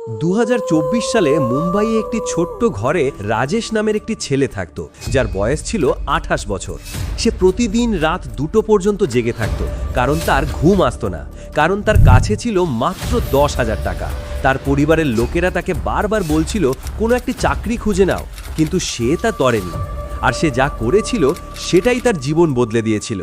2024 সালে মুম্বাইয়ে একটি ছোট্ট ঘরে রাজেশ নামের একটি ছেলে থাকত, যার বয়স ছিল 28 বছর। সে প্রতিদিন রাত 2টো পর্যন্ত জেগে থাকত, কারণ তার ঘুম আসতো না, কারণ তার কাছে ছিল মাত্র 10,000 টাকা। তার পরিবারের লোকেরা তাকে বারবার বলছিল কোনো একটি চাকরি খুঁজে নাও, কিন্তু সে তা করেনি। আর সে যা করেছিল সেটাই তার জীবন বদলে দিয়েছিল।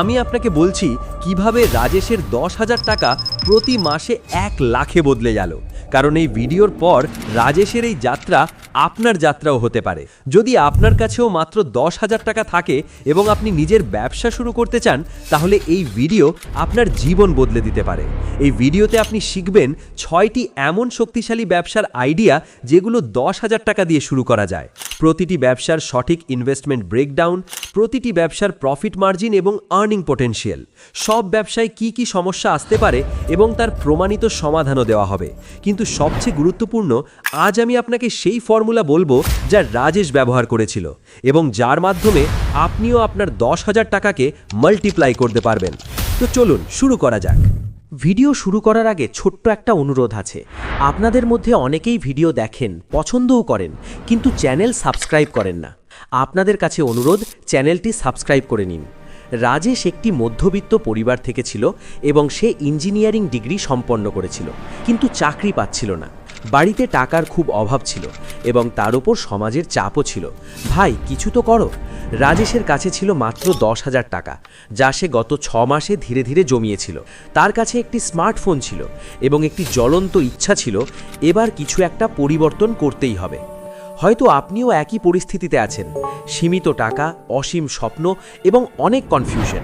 আমি আপনাকে বলছি কিভাবে রাজেশের 10,000 টাকা প্রতি মাসে 1 লাখে বদলে গেল, কারণ এই ভিডিওর পর রাজেশের এই যাত্রা আপনার যাত্রাও হতে পারে। যদি আপনার কাছেও মাত্র 10,000 টাকা থাকে এবং আপনি নিজের ব্যবসা শুরু করতে চান, তাহলে এই ভিডিও আপনার জীবন বদলে দিতে পারে। এই ভিডিওতে আপনি শিখবেন 6টি এমন শক্তিশালী ব্যবসার আইডিয়া যেগুলো 10,000 টাকা দিয়ে শুরু করা যায়। প্রতিটি ব্যবসার সঠিক ইনভেস্টমেন্ট ব্রেকডাউন, প্রতিটি ব্যবসার প্রফিট মার্জিন এবং আর্নিং পটেনশিয়াল, সব ব্যবসায় কি কি সমস্যা আসতে পারে এবং তার প্রমাণিত সমাধানও দেওয়া হবে। কিন্তু সবচেয়ে গুরুত্বপূর্ণ, আজ আমি আপনাকে সেই ফর্মুলা বলবো যা রাজেশ ব্যবহার করেছিল এবং যার মাধ্যমে আপনিও আপনার 10,000 টাকাকে মাল্টিপ্লাই করতে পারবেন। তো চলুন শুরু করা যাক। ভিডিও শুরু করার আগে ছোট্ট একটা অনুরোধ আছে। আপনাদের মধ্যে অনেকেই ভিডিও দেখেন, পছন্দও করেন, কিন্তু চ্যানেল সাবস্ক্রাইব করেন না। আপনাদের কাছে অনুরোধ, চ্যানেলটি সাবস্ক্রাইব করে নিন। রাজেশ একটি মধ্যবিত্ত পরিবার থেকে ছিল এবং সে ইঞ্জিনিয়ারিং ডিগ্রি সম্পন্ন করেছিল, কিন্তু চাকরি পাচ্ছিল না। বাড়িতে টাকার খুব অভাব ছিল এবং তার উপর সমাজের চাপও ছিল। ভাই, কিছু তো করো। রাজেশের কাছে ছিল মাত্র 10,000 টাকা, যা সে গত 6 মাসে ধীরে ধীরে জমিয়েছিল। তার কাছে একটি স্মার্টফোন ছিল এবং একটি জ্বলন্ত ইচ্ছা ছিল, এবার কিছু একটা পরিবর্তন করতেই হবে। হয়তো আপনিও একই পরিস্থিতিতে আছেন, সীমিত টাকা, অসীম স্বপ্ন এবং অনেক কনফিউশন।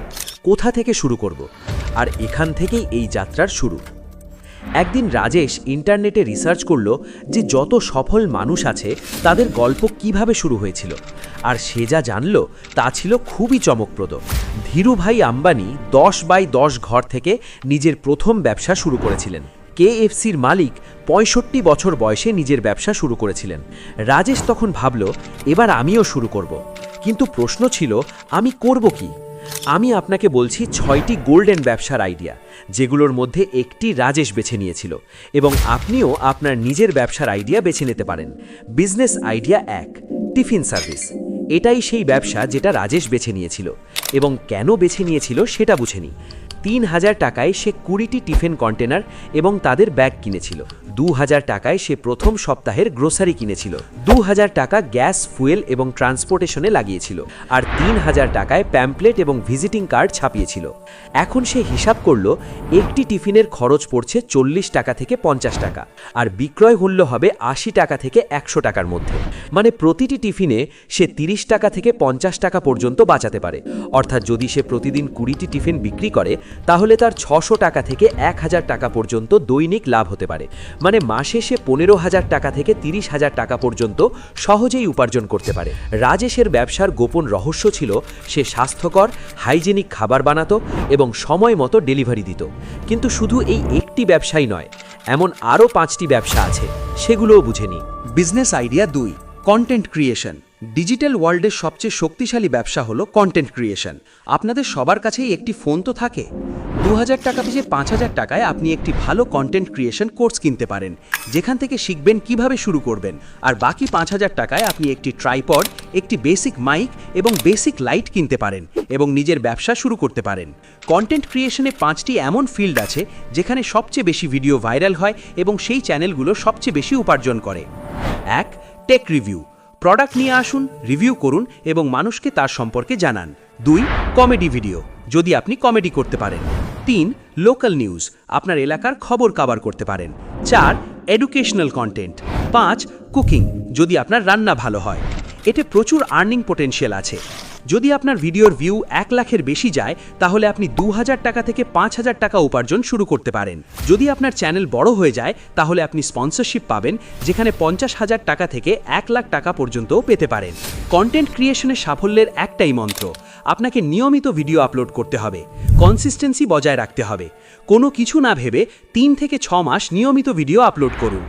কোথা থেকে শুরু করব? আর এখান থেকেই এই যাত্রার শুরু। একদিন রাজেশ ইন্টারনেটে রিসার্চ করল যে যত সফল মানুষ আছে তাদের গল্প কিভাবে শুরু হয়েছিল, আর সে যা জানল তা ছিল খুবই চমকপ্রদ। ধীরুভাই আম্বানি 10x10 ঘর থেকে নিজের প্রথম ব্যবসা শুরু করেছিলেন। KFCর মালিক 65 বছর বয়সে নিজের ব্যবসা শুরু করেছিলেন। রাজেশ তখন ভাবল, এবার আমিও শুরু করব। কিন্তু প্রশ্ন ছিল, আমি করব কি? আমি আপনাকে বলছি 6টি গোল্ডেন ব্যবসার আইডিয়া, যেগুলোর মধ্যে একটি রাজেশ বেছে নিয়েছিল, এবং আপনিও আপনার নিজের ব্যবসার আইডিয়া বেছে নিতে পারেন। Business idea 1, tiffin service. এটাই সেই ব্যবসা যেটা রাজেশ বেছে নিয়েছিল, এবং কেন বেছে নিয়েছিল সেটা বুঝে নিই। 3,000 টাকায় সে 20টি টিফিন কন্টেনার এবং তাদের ব্যাগ কিনেছিল। 2,000 টাকায় সে প্রথম সপ্তাহের গ্রোসারি কিনেছিল। 2,000 টাকা গ্যাস, ফুয়েল এবং ট্রান্সপোর্টেশনে লাগিয়েছিল, আর 3,000 টাকায় প্যাম্পলেট এবং ভিজিটিং কার্ড ছাপিয়েছিল। এখন সে হিসাব করল, একটি টিফিনের খরচ পড়ছে 40 টাকা থেকে 50 টাকা, আর বিক্রয় মূল্য হবে 80 টাকা থেকে 100 টাকার মধ্যে। মানে প্রতিটি টিফিনে সে 30 টাকা থেকে 50 টাকা পর্যন্ত বাঁচাতে পারে। অর্থাৎ যদি সে প্রতিদিন 20টি টিফিন বিক্রি করে, তাহলে তার 600 টাকা থেকে 1,000 টাকা পর্যন্ত দৈনিক লাভ হতে পারে। মানে মাসে সে 15,000 টাকা থেকে 30,000 টাকা পর্যন্ত সহজেই উপার্জন করতে পারে। রাজেশের ব্যবসার গোপন রহস্য ছিল, সে স্বাস্থ্যকর, হাইজেনিক খাবার বানাতো এবং সময় মতো ডেলিভারি দিত। কিন্তু শুধু এই একটি ব্যবসাই নয়, এমন আরও 5টি ব্যবসা আছে, সেগুলোও বুঝে নিই। Business idea 2, content creation. Digital ওয়ার্ল্ডের সবচেয়ে শক্তিশালী ব্যবসা হলো কন্টেন্ট ক্রিয়েশন। আপনাদের সবার কাছেই একটি ফোন তো থাকে। 2,000 টাকা থেকে 5,000 টাকায় আপনি একটি ভালো কন্টেন্ট ক্রিয়েশন কোর্স কিনতে পারেন, যেখান থেকে শিখবেন কিভাবে শুরু করবেন। আর বাকি 5,000 টাকায় আপনি একটি ট্রাইপড, একটি বেসিক মাইক এবং বেসিক লাইট কিনতে পারেন এবং নিজের ব্যবসা শুরু করতে পারেন। কন্টেন্ট ক্রিয়েশনে 5টি এমন ফিল্ড আছে যেখানে সবচেয়ে বেশি ভিডিও ভাইরাল হয় এবং সেই চ্যানেলগুলো সবচেয়ে বেশি উপার্জন করে। 1, টেক রিভিউ। প্রোডাক্ট নিয়ে আসুন, রিভিউ করুন এবং মানুষকে তার সম্পর্কে জানান। 2, কমেডি ভিডিও, যদি আপনি কমেডি করতে পারেন। 3, লোকাল নিউজ, আপনার এলাকার খবর কভার করতে পারেন। 4, এডুকেশনাল কন্টেন্ট। 5, কুকিং, যদি আপনার রান্না ভালো হয়। এতে প্রচুর আর্নিং পটেনশিয়াল আছে। যদি আপনার ভিডিওর ভিউ 1 লাখের বেশি যায়, তাহলে আপনি 2,000 টাকা থেকে 5,000 টাকা উপার্জন শুরু করতে পারেন। যদি আপনার চ্যানেল বড় হয়ে যায়, তাহলে আপনি স্পন্সরশিপ পাবেন, যেখানে 50,000 টাকা থেকে 1 লাখ টাকা পর্যন্তও পেতে পারেন। কন্টেন্ট ক্রিয়েশনের সাফল্যের একটাই মন্ত্র, আপনাকে নিয়মিত ভিডিও আপলোড করতে হবে, কনসিস্টেন্সি বজায় রাখতে হবে। কোনো কিছু না ভেবে 3 থেকে 6 মাস নিয়মিত ভিডিও আপলোড করুন।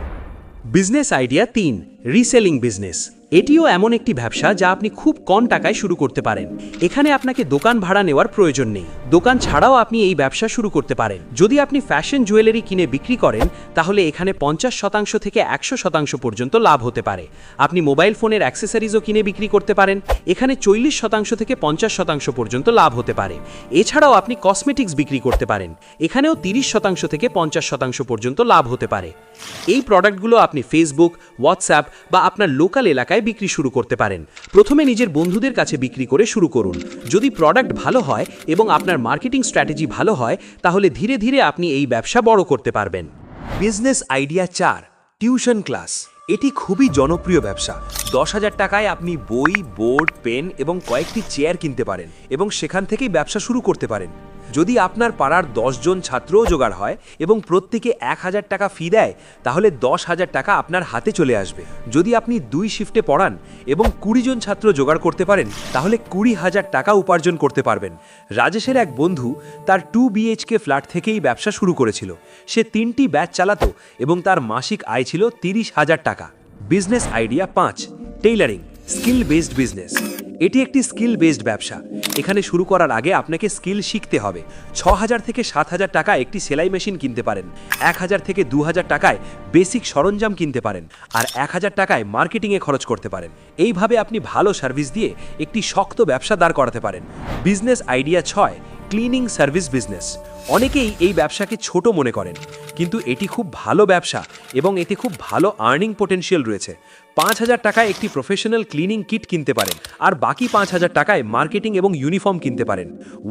Business idea 3, reselling business. এটিও এমন একটি ব্যবসা যা আপনি খুব কম টাকায় শুরু করতে পারেন। এখানে আপনাকে দোকান ভাড়া নেওয়ার প্রয়োজন নেই। দোকান ছাড়াও আপনি এই ব্যবসা শুরু করতে পারেন। যদি আপনি ফ্যাশন জুয়েলারি কিনে বিক্রি করেন তাহলে এখানে 50% থেকে 100% পর্যন্ত লাভ হতে পারে। আপনি মোবাইল ফোনের অ্যাক্সেসরিজও কিনে বিক্রি করতে পারেন, এখানে 40% থেকে 50% পর্যন্ত লাভ হতে পারে। এছাড়াও আপনি কসমেটিক্স বিক্রি করতে পারেন, এখানেও 30% থেকে 50% পর্যন্ত লাভ হতে পারে। এই প্রোডাক্টগুলো আপনি ফেসবুক, হোয়াটসঅ্যাপ বা আপনার লোকাল এলাকায় বিক্রি শুরু করতে পারেন। প্রথমে নিজের বন্ধুদের কাছে বিক্রি করে শুরু করুন। যদি প্রোডাক্ট ভালো হয় এবং আপনার মার্কেটিং স্ট্র্যাটেজি ভালো হয় তাহলে ধীরে ধীরে আপনি এই ব্যবসা বড় করতে পারবেন। Business idea 4, tuition class. এটি খুবই জনপ্রিয় ব্যবসা। 10,000 টাকায় আপনি বই, বোর্ড, পেন এবং কয়েকটি চেয়ার কিনতে পারেন এবং সেখান থেকেই ব্যবসা শুরু করতে পারেন। যদি আপনার পাড়ার 10 জন ছাত্রও জোগাড় হয় এবং প্রত্যেকে 1,000 টাকা ফি দেয় তাহলে 10,000 টাকা আপনার হাতে চলে আসবে। যদি আপনি 2 শিফটে পড়ান এবং 20 জন ছাত্র জোগাড় করতে পারেন তাহলে 20,000 টাকা উপার্জন করতে পারবেন। রাজেশের এক বন্ধু তার 2 BHK ফ্ল্যাট থেকেই ব্যবসা শুরু করেছিল। সে 3টি ব্যাচ চালাতো এবং তার মাসিক আয় ছিল 30,000 টাকা। Business idea 5, tailoring, skill based business. এটি একটি স্কিল বেসড ব্যবসা। এখানে শুরু করার আগে আপনাকে স্কিল শিখতে হবে। 6,000 থেকে 7,000 টাকা একটি সেলাই মেশিন কিনতে পারেন, 1,000 থেকে 2,000 টাকায় বেসিক সরঞ্জাম কিনতে পারেন, আর 1,000 টাকায় মার্কেটিংয়ে খরচ করতে পারেন। এইভাবে আপনি ভালো সার্ভিস দিয়ে একটি শক্ত ব্যবসা দাঁড় করাতে পারেন। Business idea 6, cleaning service business. অনেকেই এই ব্যবসাকে ছোট মনে করেন, কিন্তু এটি খুব ভালো ব্যবসা এবং এতে খুব ভালো আর্নিং পোটেনশিয়াল রয়েছে। 5,000 টাকায় একটি প্রফেশনাল ক্লিনিং কিট কিনতে পারেন আর বাকি 5,000 টাকায় মার্কেটিং এবং ইউনিফর্ম কিনতে পারেন।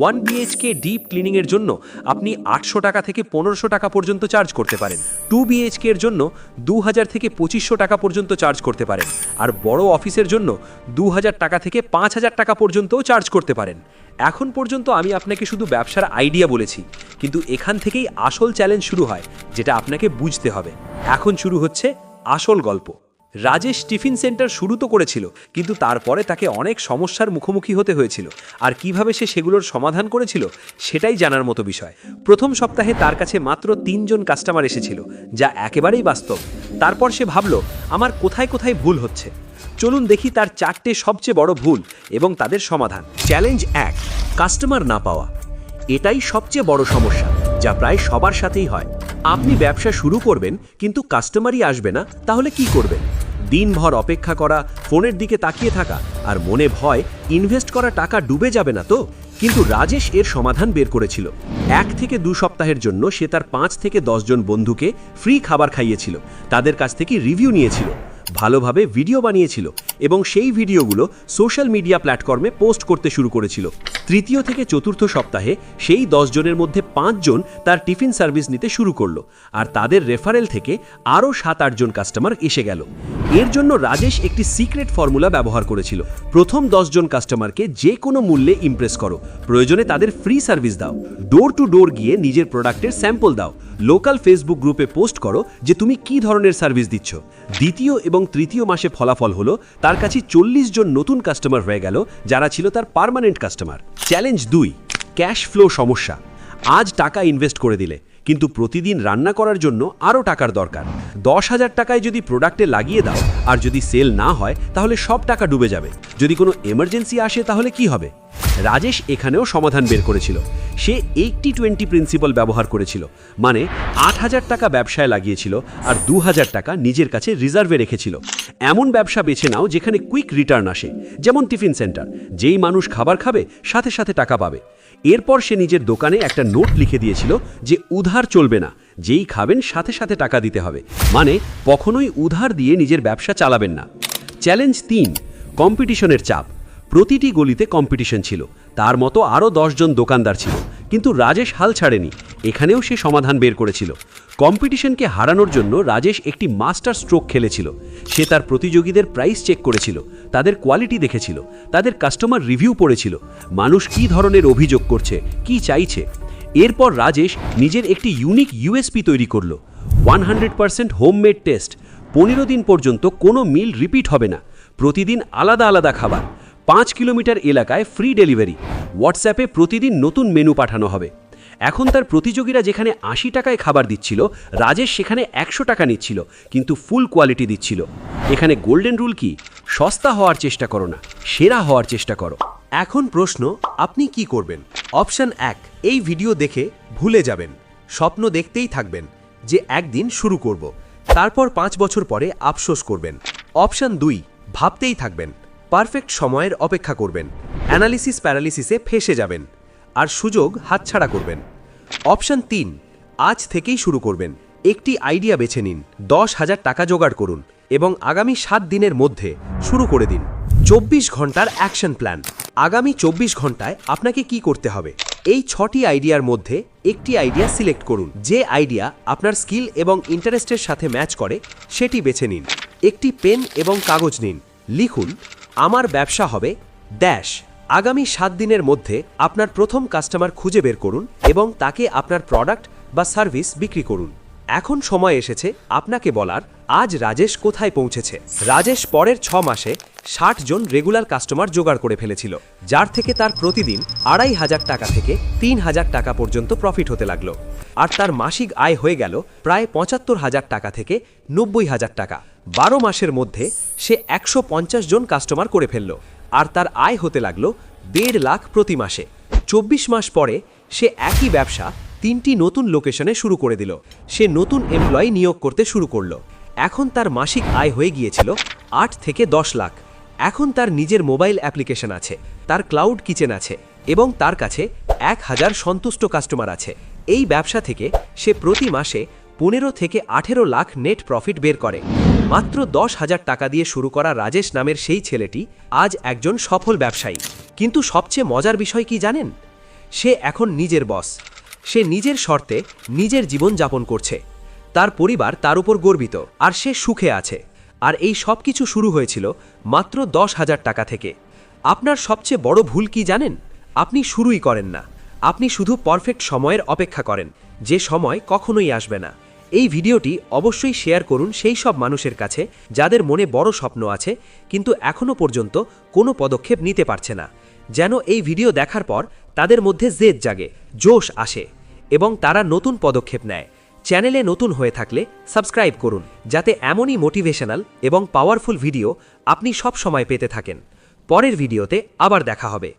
1 BHK ডিপ ক্লিনিংয়ের জন্য আপনি 800 টাকা থেকে 1500 টাকা পর্যন্ত চার্জ করতে পারেন। 2 BHK এর জন্য 2,000 থেকে 2,500 টাকা পর্যন্ত চার্জ করতে পারেন, আর বড় অফিসের জন্য 2,000 টাকা থেকে 5,000 টাকা পর্যন্তও চার্জ করতে পারেন। এখন পর্যন্ত আমি আপনাকে শুধু ব্যবসার আইডিয়া বলেছি, কিন্তু এখান থেকেই আসল চ্যালেঞ্জ শুরু হয়, যেটা আপনাকে বুঝতে হবে। এখন শুরু হচ্ছে আসল গল্প। রাজেশ টিফিন সেন্টার শুরু তো করেছিল, কিন্তু তারপরে তাকে অনেক সমস্যার মুখোমুখি হতে হয়েছিল, আর কিভাবে সে সেগুলোর সমাধান করেছিল সেটাই জানার মতো বিষয়। প্রথম সপ্তাহে তার কাছে মাত্র 3 জন কাস্টমার এসেছিল, যা একেবারেই বাস্তব। তারপর সে ভাবল, আমার কোথায় কোথায় ভুল হচ্ছে। চলুন দেখি তার 4টে সবচেয়ে বড় ভুল এবং তাদের সমাধান। চ্যালেঞ্জ 1, কাস্টমার না পাওয়া। এটাই সবচেয়ে বড় সমস্যা, যা প্রায় সবার সাথেই হয়। আপনি ব্যবসা শুরু করবেন কিন্তু কাস্টমারই আসবে না, তাহলে কি করবেন? দিনভর অপেক্ষা করা, ফোনের দিকে তাকিয়ে থাকা, আর মনে ভয় ইনভেস্ট করা টাকা ডুবে যাবে না তো? কিন্তু রাজেশ এর সমাধান বের করেছিল। 1 থেকে 2 সপ্তাহের জন্য সে তার 5 থেকে 10 জন বন্ধুকে ফ্রি খাবার খাইয়েছিল, তাদের কাছ থেকে রিভিউ নিয়েছিল, ভালোভাবে ভিডিও বানিয়েছিল এবং সেই ভিডিওগুলো সোশ্যাল মিডিয়া প্ল্যাটফর্মে পোস্ট করতে শুরু করেছিল। 3য় থেকে 4র্থ সপ্তাহে সেই 10 জনের মধ্যে 5 জন তার টিফিন সার্ভিস নিতে শুরু করলো, আর তাদের রেফারেল থেকে আরও 7-8 জন কাস্টমার এসে গেল। এর জন্য রাজেশ একটি সিক্রেট ফর্মুলা ব্যবহার করেছিল। প্রথম 10 জন কাস্টমারকে যে কোনো মূল্যে ইমপ্রেস করো, প্রয়োজনে তাদের ফ্রি সার্ভিস দাও, ডোর টু ডোর গিয়ে নিজের প্রোডাক্টের স্যাম্পল দাও, লোকাল ফেসবুক গ্রুপে পোস্ট করো যে তুমি কি ধরনের সার্ভিস দিচ্ছ। 2য় এবং 3য় মাসে ফলাফল হলো তার কাছে 40 জন নতুন কাস্টমার হয়ে গেল, যারা ছিল তার permanent customer. Challenge 2, cash flow সমস্যা। আজ টাকা ইনভেস্ট করে দিলে, কিন্তু প্রতিদিন রান্না করার জন্য আরও টাকার দরকার। 10,000 টাকায় যদি প্রোডাক্টে লাগিয়ে দাও আর যদি সেল না হয় তাহলে সব টাকা ডুবে যাবে। যদি কোনো এমার্জেন্সি আসে তাহলে কি হবে? রাজেশ এখানেও সমাধান বের করেছিল। সে 80-20 প্রিন্সিপাল ব্যবহার করেছিল, মানে 8,000 টাকা ব্যবসায় লাগিয়েছিল আর 2,000 টাকা নিজের কাছে রিজার্ভে রেখেছিল। এমন ব্যবসা বেছে নাও যেখানে কুইক রিটার্ন আসে, যেমন টিফিন সেন্টার। যেই মানুষ খাবার খাবে সাথে সাথে টাকা পাবে। এরপর সে নিজের দোকানে একটা নোট লিখে দিয়েছিল যে উধার চলবে না, যেই খাবেন সাথে সাথে টাকা দিতে হবে, মানে কখনোই উধার দিয়ে নিজের ব্যবসা চালাবেন না। চ্যালেঞ্জ 3, কম্পিটিশনের চাপ। প্রতিটি গলিতে কম্পিটিশন ছিল, তার মতো আরও 10 জন দোকানদার ছিল, কিন্তু রাজেশ হাল ছাড়েনি। এখানেও সে সমাধান বের করেছিল। কম্পিটিশনকে হারানোর জন্য রাজেশ একটি মাস্টার স্ট্রোক খেলেছিল। সে তার প্রতিযোগীদের প্রাইস চেক করেছিল, তাদের কোয়ালিটি দেখেছিল, তাদের কাস্টমার রিভিউ পড়েছিল, মানুষ কী ধরনের অভিযোগ করছে, কি চাইছে। এরপর রাজেশ নিজের একটি ইউনিক USP তৈরি করল। 100% হোমমেড টেস্ট। 15 দিন পর্যন্ত কোনো মিল রিপিট হবে না, প্রতিদিন আলাদা আলাদা খাবার, 5 কিলোমিটার এলাকায় ফ্রি ডেলিভারি, হোয়াটসঅ্যাপে প্রতিদিন নতুন মেনু পাঠানো হবে। এখন তার প্রতিযোগীরা যেখানে 80 টাকায় খাবার দিচ্ছিল, রাজেশ সেখানে 100 টাকা নিচ্ছিল, কিন্তু ফুল কোয়ালিটি দিচ্ছিল। এখানে গোল্ডেন রুল কি? সস্তা হওয়ার চেষ্টা করো না, সেরা হওয়ার চেষ্টা করো। এখন প্রশ্ন, আপনি কি করবেন? অপশন 1, এই ভিডিও দেখে ভুলে যাবেন, স্বপ্ন দেখতেই থাকবেন যে একদিন শুরু করব, তারপর 5 বছর পরে আফসোস করবেন। অপশন 2, ভাবতেই থাকবেন, পারফেক্ট সময়ের অপেক্ষা করবেন, অ্যানালিসিস প্যারালিসিসে ফেসে যাবেন আর সুযোগ হাতছাড়া করবেন। অপশন 3, আজ থেকেই শুরু করবেন। একটি আইডিয়া বেছে নিন, 10,000 টাকা জোগাড় করুন এবং আগামী 7 দিনের মধ্যে শুরু করে দিন। 24 ঘন্টার অ্যাকশন প্ল্যান। আগামী 24 ঘন্টায় আপনাকে কি করতে হবে? এই 6টি আইডিয়ার মধ্যে একটি আইডিয়া সিলেক্ট করুন। যে আইডিয়া আপনার স্কিল এবং ইন্টারেস্টের সাথে ম্যাচ করে সেটি বেছে নিন। একটি পেন এবং কাগজ নিন, লিখুন, আমার ব্যবসা হবে ড্যাশ। আগামী 7 দিনের মধ্যে আপনার প্রথম কাস্টমার খুঁজে বের করুন এবং তাকে আপনার প্রোডাক্ট বা সার্ভিস বিক্রি করুন। এখন সময় এসেছে আপনাকে বলার, আজ রাজেশ কোথায় পৌঁছেছে। রাজেশ পরের 6 মাসে 60 জন রেগুলার কাস্টমার জোগাড় করে ফেলেছিল, যার থেকে তার প্রতিদিন 2,500 টাকা থেকে 3,000 টাকা পর্যন্ত প্রফিট হতে লাগলো। আর তার মাসিক আয় হয়ে গেল প্রায় 75,000 টাকা থেকে 90,000 টাকা। 12 মাসের মধ্যে সে 150 জন কাস্টমার করে ফেলল আর তার আয় হতে লাগলো 1.5 লাখ প্রতি মাসে। 24 মাস পরে সে একই ব্যবসা 3টি নতুন লোকেশনে শুরু করে দিল। সে নতুন এমপ্লয়ি নিয়োগ করতে শুরু করলো। এখন তার মাসিক আয় হয়ে গিয়েছিল 8 থেকে 10 লাখ। এখন তার নিজের মোবাইল অ্যাপ্লিকেশন আছে, তার ক্লাউড কিচেন আছে এবং তার কাছে 1000 সন্তুষ্ট কাস্টমার আছে। এই ব্যবসা থেকে সে প্রতি মাসে 15 থেকে 18 লাখ নেট প্রফিট বের করে। মাত্র 10,000 টাকা দিয়ে শুরু করা রাজেশ নামের সেই ছেলেটি আজ একজন সফল ব্যবসায়ী। কিন্তু সবচেয়ে মজার বিষয় কি জানেন? সে এখন নিজের বস। সে নিজের শর্তে নিজের জীবন যাপন করছে। তার পরিবার তার উপর গর্বিত আর সে সুখে আছে। আর এই সব কিছু শুরু হয়েছিল মাত্র 10,000 টাকা থেকে। আপনার সবচেয়ে বড় ভুল কি জানেন? আপনি শুরুই করেন না, আপনি শুধু পারফেক্ট সময়ের অপেক্ষা করেন, যে সময় কখনোই আসবে না। এই ভিডিওটি অবশ্যই শেয়ার করুন সেই সব মানুষের কাছে যাদের মনে বড় স্বপ্ন আছে কিন্তু এখনো পর্যন্ত কোনো পদক্ষেপ নিতে পারছে না, যেন এই ভিডিও দেখার পর তাদের মধ্যে জেদ জাগে, জোশ আসে এবং তারা নতুন পদক্ষেপ নেয়। চ্যানেলে নতুন হয়ে থাকলে সাবস্ক্রাইব করুন, যাতে এমনই মোটিভেশনাল এবং পাওয়ারফুল ভিডিও আপনি সব সময় পেতে থাকেন। পরের ভিডিওতে আবার দেখা হবে।